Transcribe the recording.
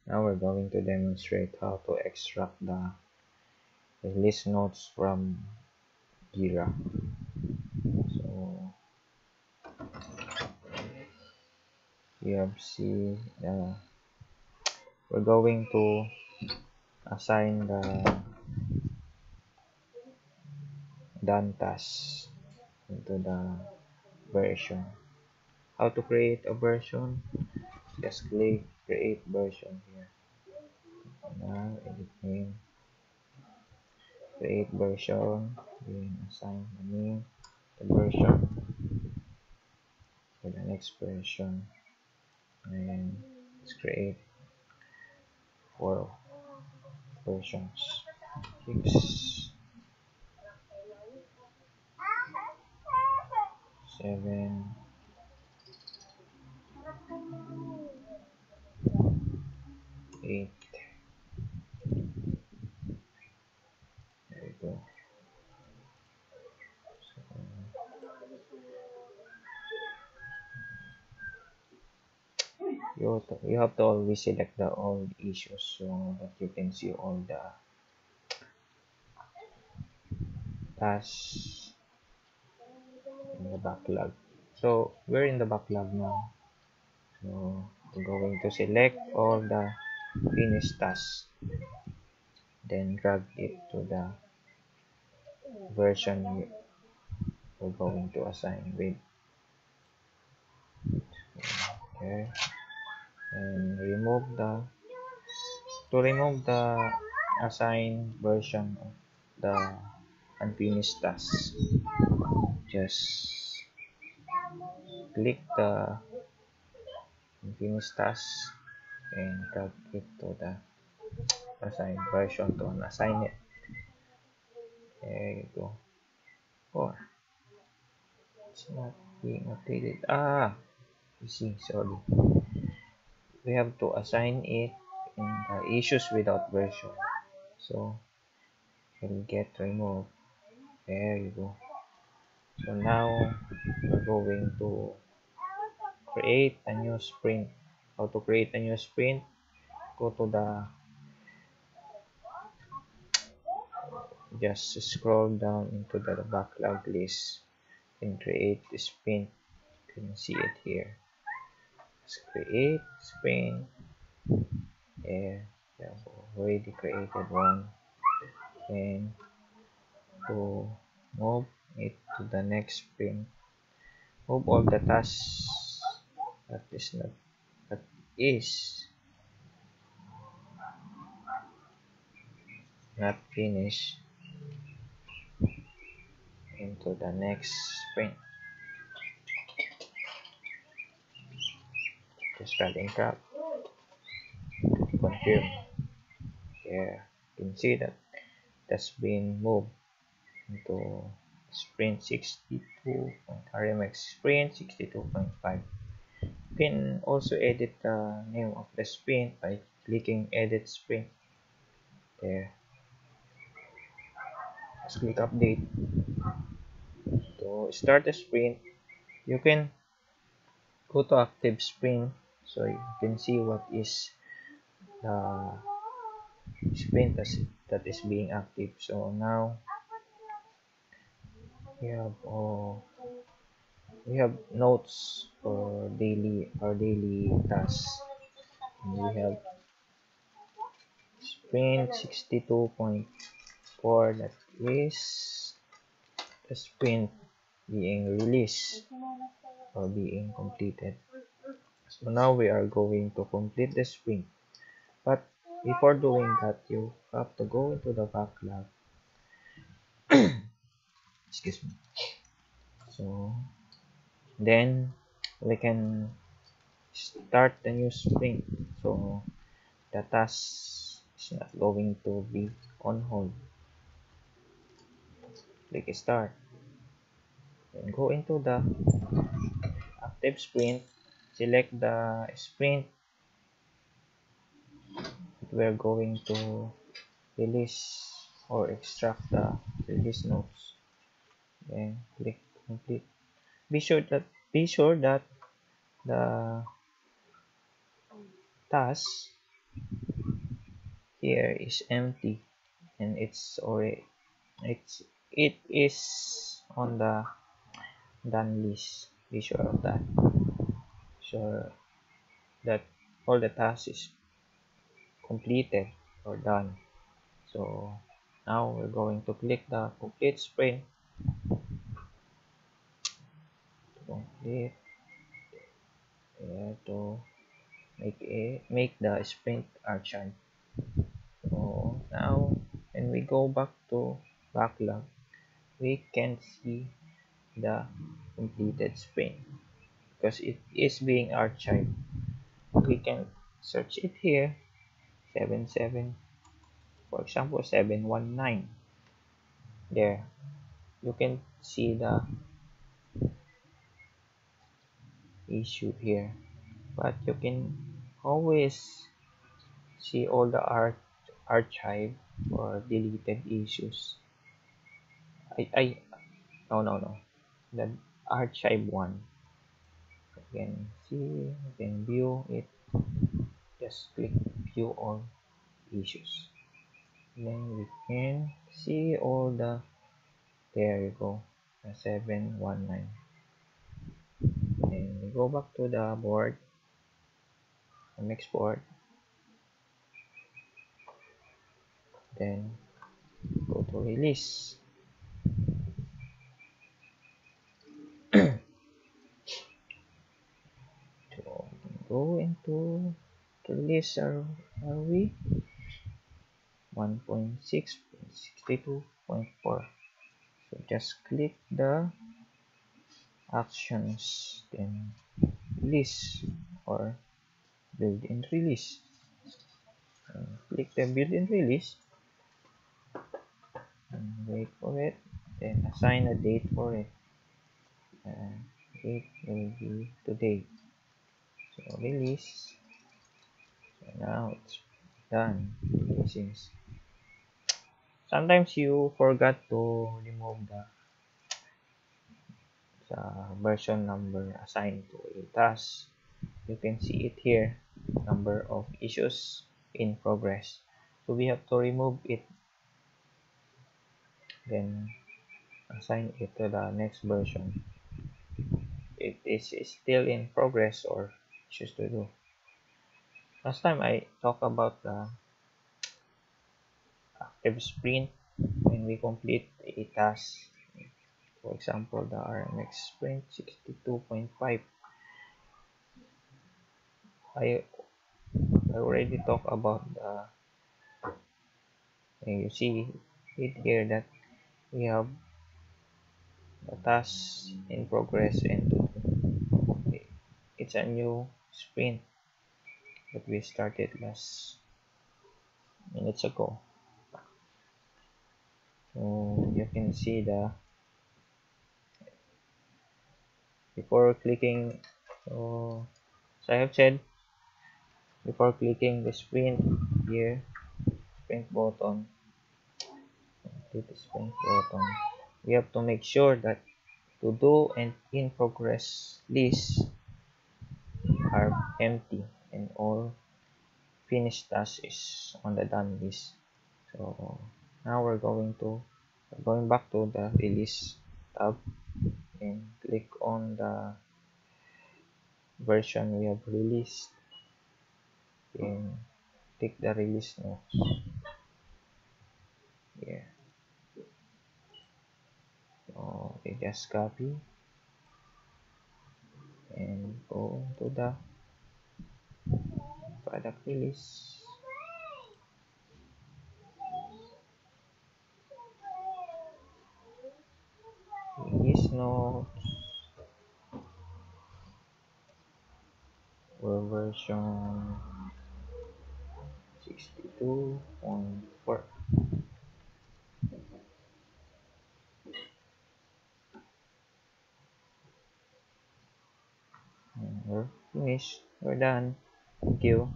Now we're going to demonstrate how to extract the release notes from Gira. So you have see we're going to assign the done task into the version. How to create a version? Just click create version here. Now edit name, create version, then assign the name, the version for the next version, and let's create 4 versions. 6, 7, 8. There we go. So, you have to always select the all issues so that you can see all the tasks in the backlog. So we're in the backlog now. So we're going to select all the finished tasks, then drag it to the version we're going to assign with. Okay, and remove the assigned version of the unfinished task. Just click the unfinished task and drag it to the assigned version to unassign it. There you go. Oh, it's not being updated. You see, sorry. We have to assign it in the issues without version. So it'll get removed. There you go. So now we're going to create a new sprint. How to create a new sprint? Go to the just scroll down into the backlog list and create the sprint. You can see it here. Let's create sprint. There, we have already created one. And to move it to the next sprint, move all the tasks that is not finished into the next sprint. Just drag and drop. Confirm. Here you can see that that's been moved into sprint 62. RMX sprint 62.5. You can also edit the name of the sprint by clicking edit sprint. There. Just click update. To start the sprint, you can go to active sprint so you can see what is the sprint that is being active. So now we have notes for our daily tasks. And we have sprint 62.4 that is the sprint being released or being completed. So now we are going to complete the sprint, but before doing that you have to go into the backlog. Excuse me. So then we can start the new sprint, so the task is not going to be on hold. Click start and go into the active sprint, select the sprint that we're going to release or extract the release notes, then click complete. Be sure that the task here is empty, and it's already it is on the done list. Be sure of that. Sure that all the tasks is completed or done. So now we're going to click the complete sprint to complete to make the sprint archive. So now when we go back to backlog, we can see the completed sprint because it is being archived. We can search it here, 77, for example 719. There you can see the issue here, but you can always see all the archive or deleted issues. I no, the archive one. You can see, you can view it. Just click view all issues. Then we can see all the, there you go, the 719. Then we go back to the board and export. Then go to release. So go into release, are we 1.6.62.4. So just click the actions, then release or build in release. Click the build in release and wait for it, then assign a date for it. It will be today. So release. So now it's done releasing. Sometimes you forgot to remove the version number assigned to a task. You can see it here, number of issues in progress. So we have to remove it, then assign it to the next version. It is still in progress or issues to do. Last time I talked about the active sprint when we complete a task. For example, the RMX sprint 62.5. I already talked about the, you see it here that we have the task in progress and it's a new sprint that we started last minutes ago. So you can see the before clicking, so as I have said, before clicking the sprint here, sprint button, hit the sprint button, we have to make sure that to do and in progress lists are empty and all finished tasks is on the done list. So now we're going back to the release tab and click on the version we have released and click the release notes here. So we just copy and go to the product release. Release notes for version 62.4. We're finished. We're done. Thank you.